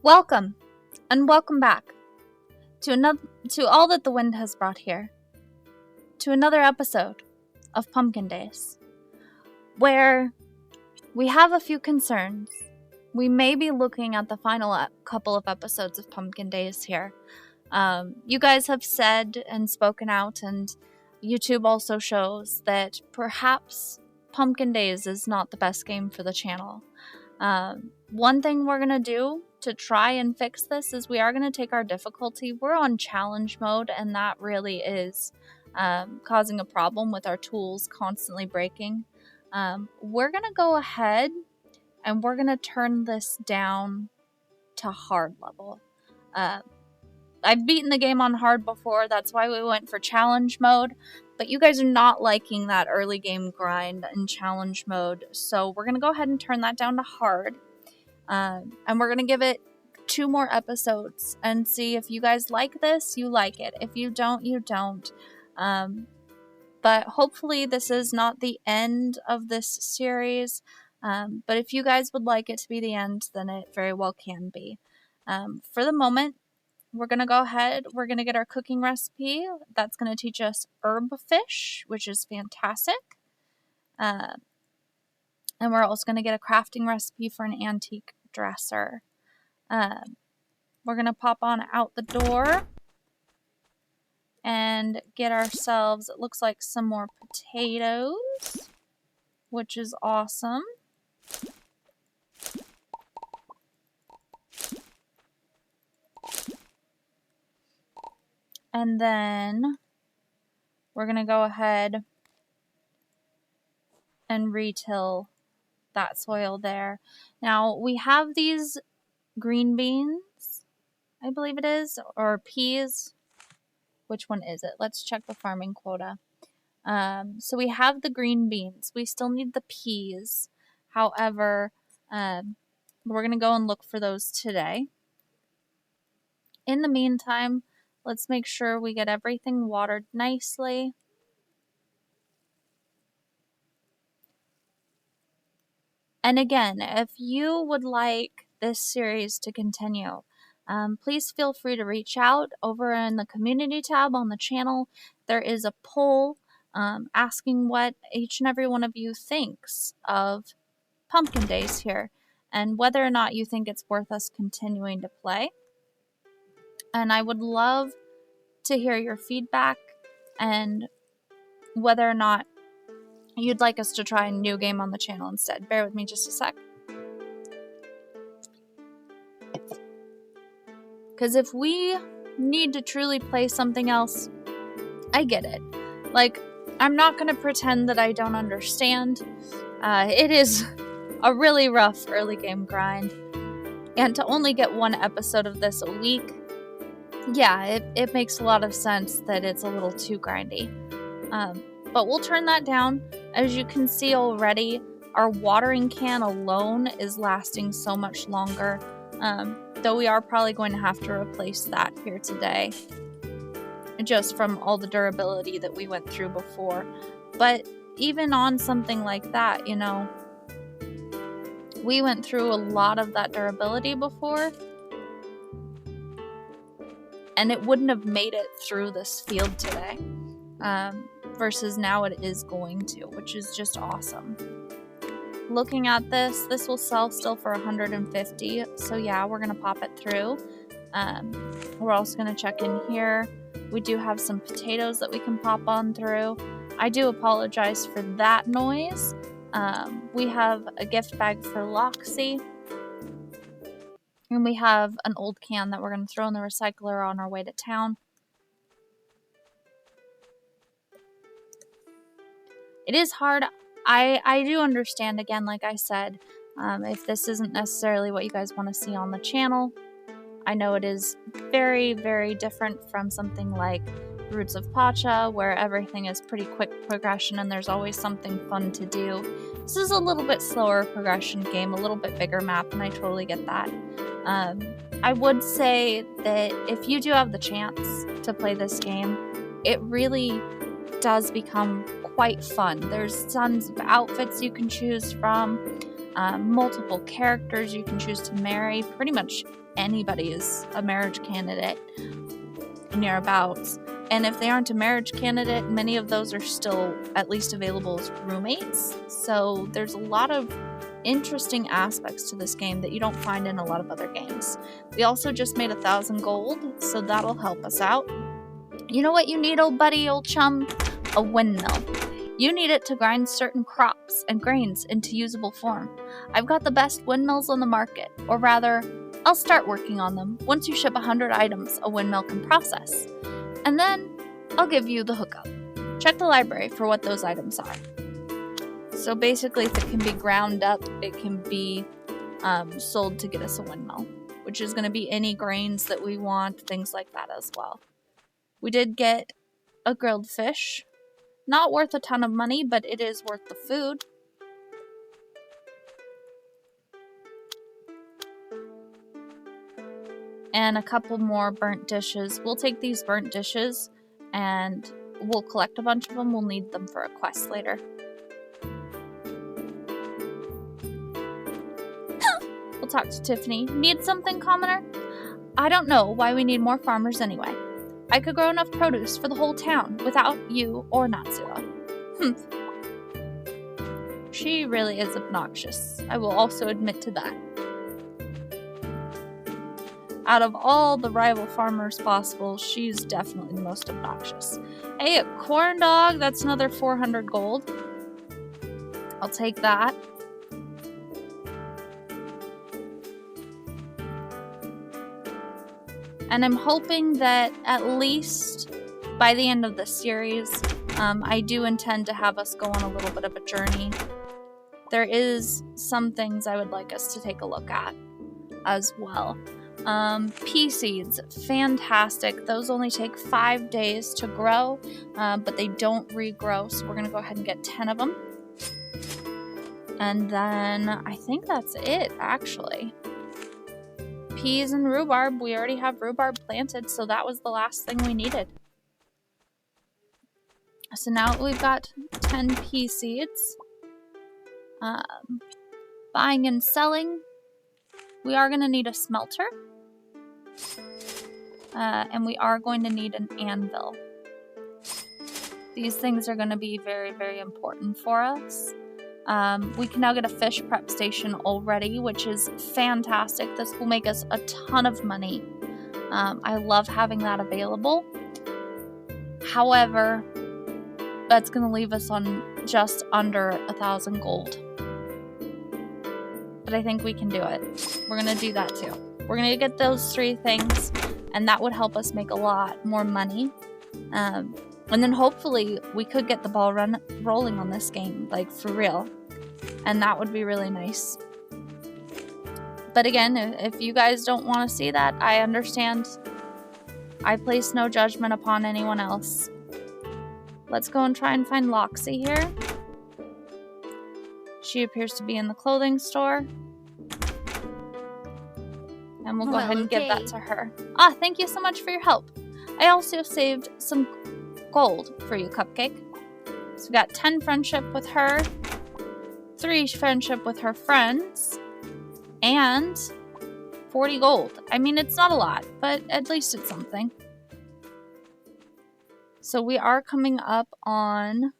Welcome, and welcome back to all that the wind has brought here, to another episode of Pumpkin Days, where we have a few concerns. We may be looking at the final couple of episodes of Pumpkin Days here. You guys have said and spoken out, and YouTube also shows that perhaps Pumpkin Days is not the best game for the channel. One thing we're going to do to try and fix this is we are going to take our difficulty. We're on challenge mode, and that really is causing a problem with our tools constantly breaking. We're going to go ahead and we're going to turn this down to hard level. I've beaten the game on hard before, that's why we went for challenge mode, but you guys are not liking that early game grind in challenge mode, so we're going to go ahead and turn that down to hard, and we're going to give it 2 more episodes and see if you guys like this, you like it. If you don't, you don't. But hopefully this is not the end of this series, but if you guys would like it to be the end, then it very well can be. For the moment, we're going to go ahead, we're going to get our cooking recipe. That's going to teach us herb fish, which is fantastic. And we're also going to get a crafting recipe for an antique dresser. We're going to pop on out the door and get ourselves, it looks like, some more potatoes, which is awesome. And then we're going to go ahead and retill that soil there. Now, we have these green beans, I believe it is, or peas. Which one is it? Let's check the farming quota. So we have the green beans. We still need the peas. However, we're going to go and look for those today. In the meantime, let's make sure we get everything watered nicely. And again, if you would like this series to continue, please feel free to reach out. Over in the community tab on the channel, there is a poll asking what each and every one of you thinks of Pumpkin Days here, and whether or not you think it's worth us continuing to play. And I would love to hear your feedback and whether or not you'd like us to try a new game on the channel instead. Bear with me just a sec. Because if we need to truly play something else, I get it. Like, I'm not going to pretend that I don't understand. It is a really rough early game grind. And to only get 1 episode of this a week, yeah, it makes a lot of sense that it's a little too grindy. But we'll turn that down. As you can see already, our watering can alone is lasting so much longer. Though we are probably going to have to replace that here today, just from all the durability that we went through before. But even on something like that, you know, we went through a lot of that durability before, and it wouldn't have made it through this field today, versus now it is going to, which is just awesome. Looking at this will sell still for 150, so yeah, we're gonna pop it through. We're also gonna check in here. We do have some potatoes that we can pop on through. I do apologize for that noise. We have a gift bag for Loxy, and we have an old can that we're gonna throw in the recycler on our way to town. It is hard. I do understand, again, like I said, if this isn't necessarily what you guys want to see on the channel. I know it is very, very different from something like Roots of Pacha, where everything is pretty quick progression and there's always something fun to do. This is a little bit slower progression game, a little bit bigger map, and I totally get that. I would say that if you do have the chance to play this game, it really does become quite fun. There's tons of outfits you can choose from. multiple characters you can choose to marry. Pretty much anybody is a marriage candidate nearabouts. And if they aren't a marriage candidate, many of those are still at least available as roommates. So there's a lot of interesting aspects to this game that you don't find in a lot of other games. We also just made 1,000 gold, so that'll help us out. You know what you need, old buddy, old chum? A windmill. You need it to grind certain crops and grains into usable form. I've got the best windmills on the market, or rather, I'll start working on them once you ship 100 items a windmill can process. And then I'll give you the hookup. Check the library for what those items are. So basically, if it can be ground up, it can be sold to get us a windmill, which is going to be any grains that we want, things like that as well. We did get a grilled fish. Not worth a ton of money, but it is worth the food. And a couple more burnt dishes. We'll take these burnt dishes and we'll collect a bunch of them. We'll need them for a quest later. We'll talk to Tiffany. Need something, commoner? I don't know why we need more farmers anyway. I could grow enough produce for the whole town without you or Natsuo. She really is obnoxious. I will also admit to that. Out of all the rival farmers possible, she's definitely the most obnoxious. Hey, a corn dog. That's another 400 gold. I'll take that. And I'm hoping that at least by the end of the series, I do intend to have us go on a little bit of a journey. There is some things I would like us to take a look at as well. Pea seeds, fantastic. Those only take 5 days to grow, but they don't regrow, so we're going to go ahead and get 10 of them. And then I think that's it, actually. Peas and rhubarb. We already have rhubarb planted, so that was the last thing we needed. So now we've got 10 pea seeds. Buying and selling. We are going to need a smelter. And we are going to need an anvil. These things are going to be very, very important for us. We can now get a fish prep station already, which is fantastic. This will make us a ton of money. I love having that available. However, that's going to leave us on just under 1,000 gold. But I think we can do it. We're going to do that too. We're going to get those 3 things, and that would help us make a lot more money. And then hopefully we could get the ball rolling on this game, like for real. And that would be really nice. But again, if you guys don't want to see that, I understand. I place no judgment upon anyone else. Let's go and try and find Loxie here. She appears to be in the clothing store. And we'll go ahead and give that to her. Ah, thank you so much for your help. I also saved some gold for you, Cupcake. So we got 10 friendship with her, 3 friendship with her friends, and 40 gold. I mean, it's not a lot, but at least it's something. So we are coming up on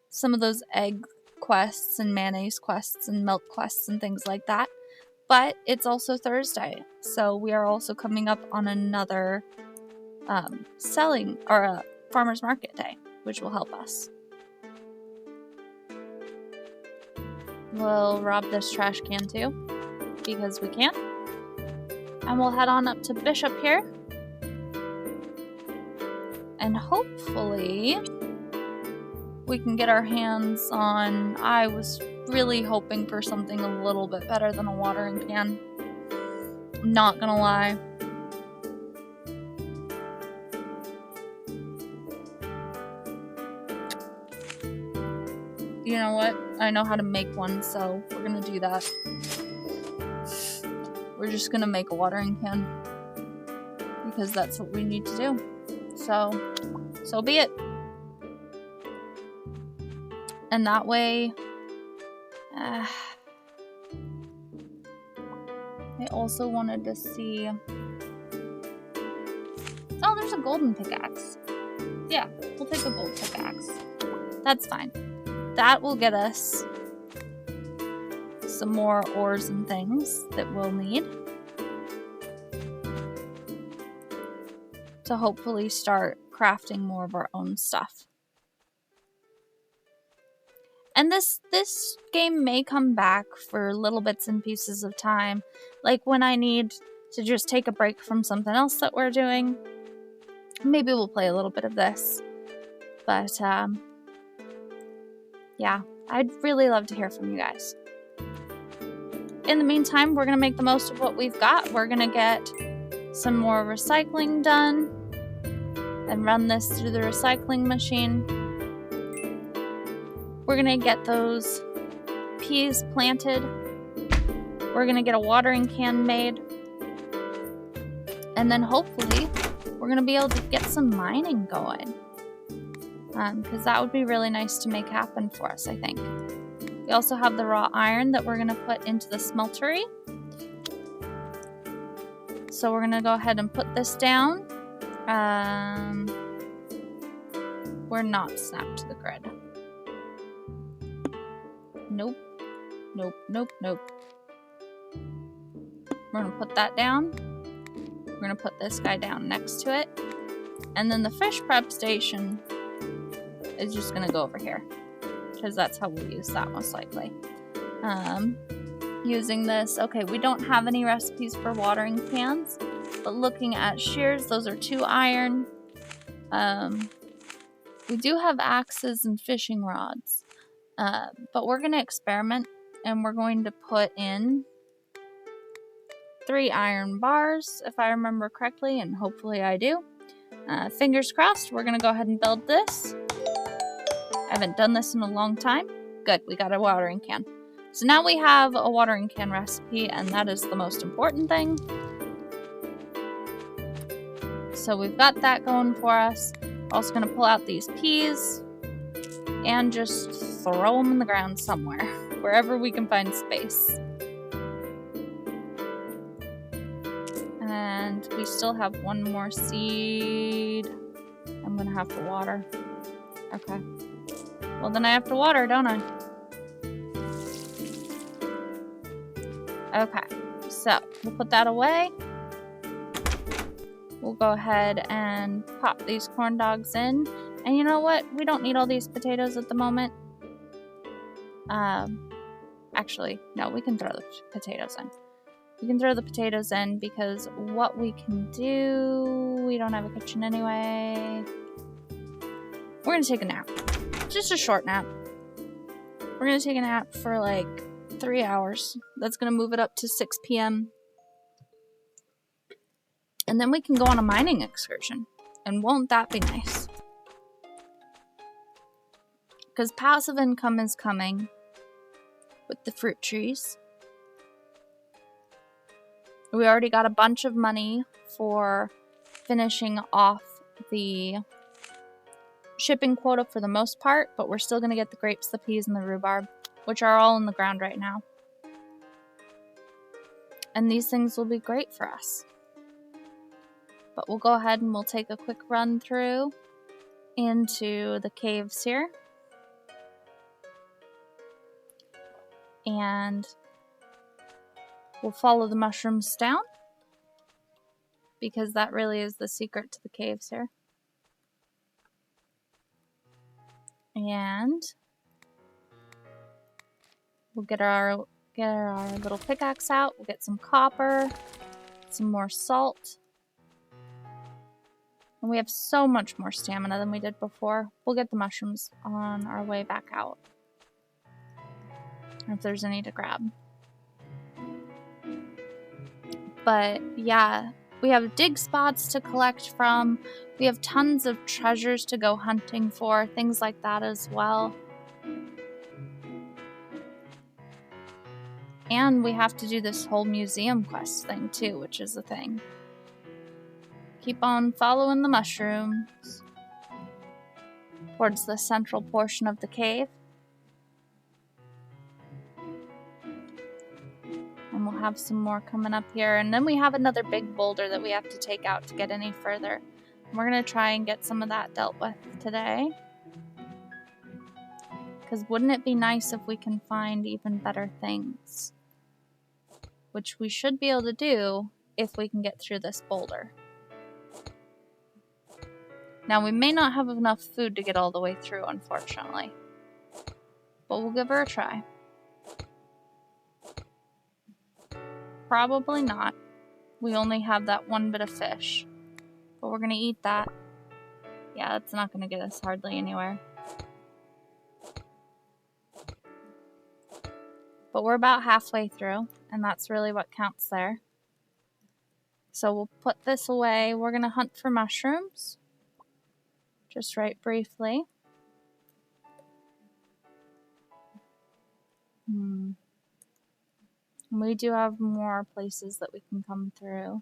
some of those egg quests and mayonnaise quests and milk quests and things like that. But it's also Thursday, so we are also coming up on another selling or a farmer's market day, which will help us. We'll rob this trash can too, because we can. And we'll head on up to Bishop here. And hopefully we can get our hands on... I was really hoping for something a little bit better than a watering can. I'm not gonna lie. You know what? I know how to make one, so we're gonna do that. We're just gonna make a watering can. Because that's what we need to do. So be it. And that way, I also wanted to see... Oh, there's a golden pickaxe. Yeah, we'll take a gold pickaxe. That's fine. That will get us some more ores and things that we'll need to hopefully start crafting more of our own stuff. And this game may come back for little bits and pieces of time, like when I need to just take a break from something else that we're doing. Maybe we'll play a little bit of this. But yeah, I'd really love to hear from you guys. In the meantime, we're going to make the most of what we've got. We're going to get some more recycling done and run this through the recycling machine. We're going to get those peas planted. We're going to get a watering can made. And then hopefully we're going to be able to get some mining going. Because that would be really nice to make happen for us, I think. We also have the raw iron that we're going to put into the smeltery. So we're going to go ahead and put this down. We're not snapped to the grid. Nope. Nope, nope, nope. We're going to put that down. We're going to put this guy down next to it. And then the fish prep station is just going to go over here. Because that's how we'll use that most likely. Using this, okay, we don't have any recipes for watering cans, but looking at shears, those are 2 iron. We do have axes and fishing rods, but we're going to experiment, and we're going to put in 3 iron bars, if I remember correctly, and hopefully I do. Fingers crossed, we're going to go ahead and build this. I haven't done this in a long time. Good, we got a watering can. So now we have a watering can recipe, and that is the most important thing. So we've got that going for us. Also going to pull out these peas and just throw them in the ground somewhere, wherever we can find space. And we still have 1 more seed. I'm going to have to water. Okay. Well, then I have to water, don't I? Okay, so we'll put that away. We'll go ahead and pop these corn dogs in. And you know what? We don't need all these potatoes at the moment. Actually, no, we can throw the potatoes in. We can throw the potatoes in because what we can do... We don't have a kitchen anyway. We're going to take a nap. Just a short nap. We're going to take a nap for like 3 hours. That's going to move it up to 6 p.m. And then we can go on a mining excursion. And won't that be nice? Because passive income is coming with the fruit trees. We already got a bunch of money for finishing off the shipping quota for the most part, but we're still going to get the grapes, the peas, and the rhubarb, which are all in the ground right now. And these things will be great for us. But we'll go ahead and we'll take a quick run through into the caves here. And we'll follow the mushrooms down, because that really is the secret to the caves here. And we'll get our little pickaxe out. We'll get some copper, some more salt. And we have so much more stamina than we did before. We'll get the mushrooms on our way back out, if there's any to grab. But yeah, we have dig spots to collect from. We have tons of treasures to go hunting for, things like that as well. And we have to do this whole museum quest thing too, which is a thing. Keep on following the mushrooms towards the central portion of the cave. have some more coming up here. And then we have another big boulder that we have to take out to get any further. We're going to try and get some of that dealt with today. Because wouldn't it be nice if we can find even better things? Which we should be able to do if we can get through this boulder. Now, we may not have enough food to get all the way through, unfortunately. But we'll give her a try. Probably not. We only have that one bit of fish. But we're going to eat that. Yeah, that's not going to get us hardly anywhere. But we're about halfway through, and that's really what counts there. So we'll put this away. We're going to hunt for mushrooms. Just right briefly. We do have more places that we can come through.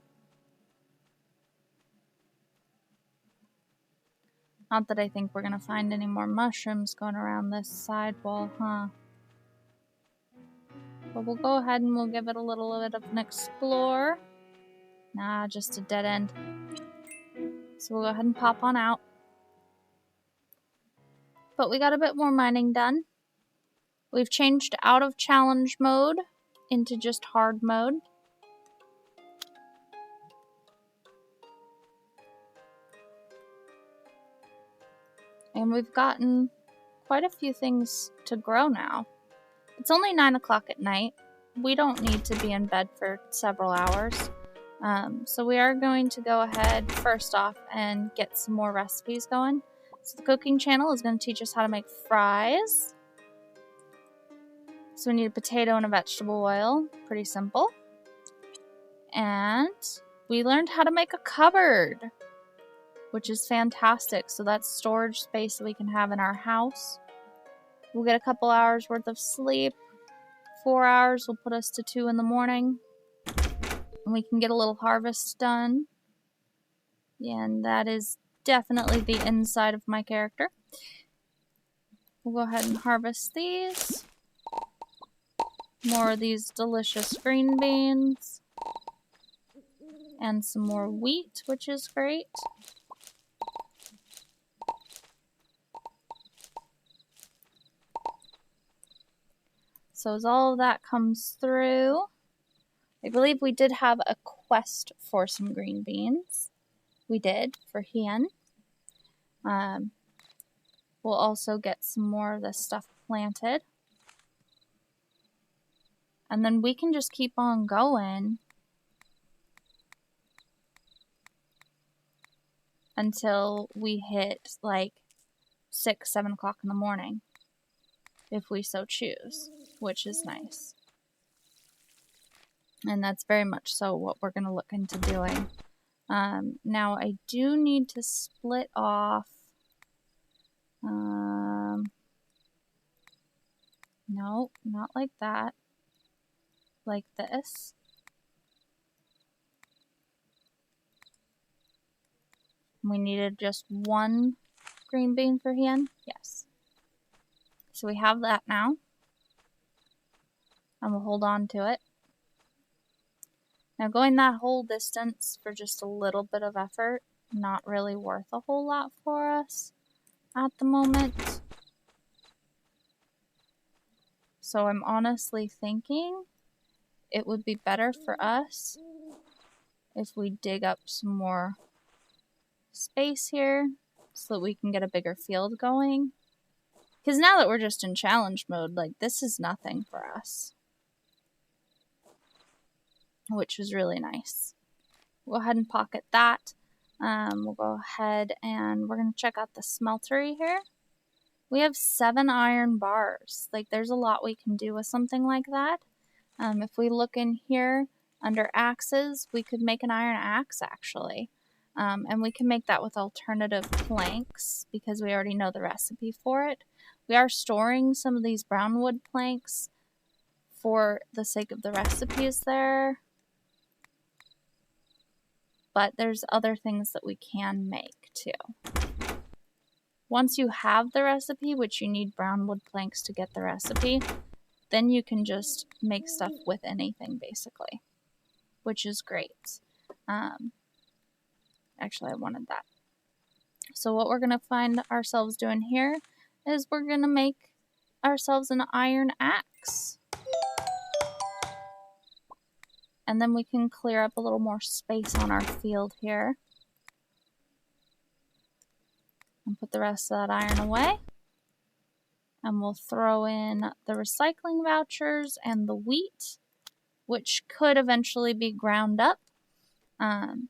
Not that I think we're going to find any more mushrooms going around this side wall, huh? But we'll go ahead and we'll give it a little bit of an explore. Nah, just a dead end. So we'll go ahead and pop on out. But we got a bit more mining done. We've changed out of challenge mode into just hard mode. And we've gotten quite a few things to grow now. It's only 9 o'clock at night. We don't need to be in bed for several hours. So we are going to go ahead first off and get some more recipes going. So the cooking channel is going to teach us how to make fries. So we need a potato and a vegetable oil. Pretty simple. And we learned how to make a cupboard, which is fantastic. So that's storage space that we can have in our house. We'll get a couple hours worth of sleep. 4 hours will put us to 2 in the morning. And we can get a little harvest done. And that is definitely the inside of my character. We'll go ahead and harvest these. More of these delicious green beans. And some more wheat, which is great. So as all of that comes through, I believe we did have a quest for some green beans. We did, for Hien. We'll also get some more of this stuff planted. And then we can just keep on going until we hit like 6, 7 o'clock in the morning, if we so choose, which is nice. And that's very much so what we're going to look into doing. Now, I do need to split off. No, not like that. Like this. We needed just one green bean for Hien. Yes. So we have that now. And we'll hold on to it. Now going that whole distance for just a little bit of effort, not really worth a whole lot for us at the moment. So I'm honestly thinking it would be better for us if we dig up some more space here so that we can get a bigger field going. Because now that we're just in challenge mode, like, this is nothing for us. Which was really nice. We'll go ahead and pocket that. We'll go ahead and we're going to check out the smeltery here. We have 7 iron bars. Like, there's a lot we can do with something like that. If we look in here under axes, we could make an iron axe, actually. And we can make that with alternative planks because we already know the recipe for it. We are storing some of these brown wood planks for the sake of the recipes there. But there's other things that we can make too. Once you have the recipe, which you need brown wood planks to get the recipe, then you can just make stuff with anything, basically, which is great. Actually, I wanted that. So what we're going to find ourselves doing here is we're going to make ourselves an iron axe. And then we can clear up a little more space on our field here. And put the rest of that iron away. And we'll throw in the recycling vouchers and the wheat, which could eventually be ground up. And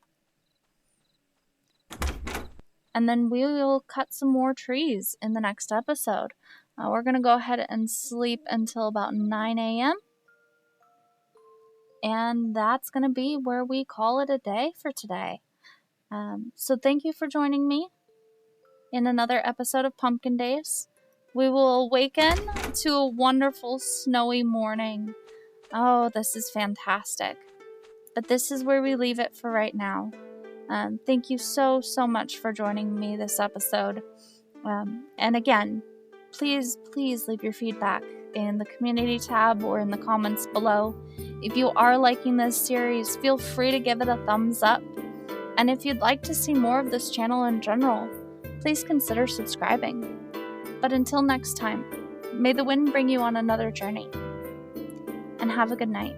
then we will cut some more trees in the next episode. We're going to go ahead and sleep until about 9 a.m. And that's going to be where we call it a day for today. So thank you for joining me in another episode of Pumpkin Days. We will awaken to a wonderful snowy morning. Oh, this is fantastic. But this is where we leave it for right now. Thank you so much for joining me this episode. And again, please leave your feedback in the community tab or in the comments below. If you are liking this series, feel free to give it a thumbs up. And if you'd like to see more of this channel in general, please consider subscribing. But until next time, may the wind bring you on another journey. And have a good night.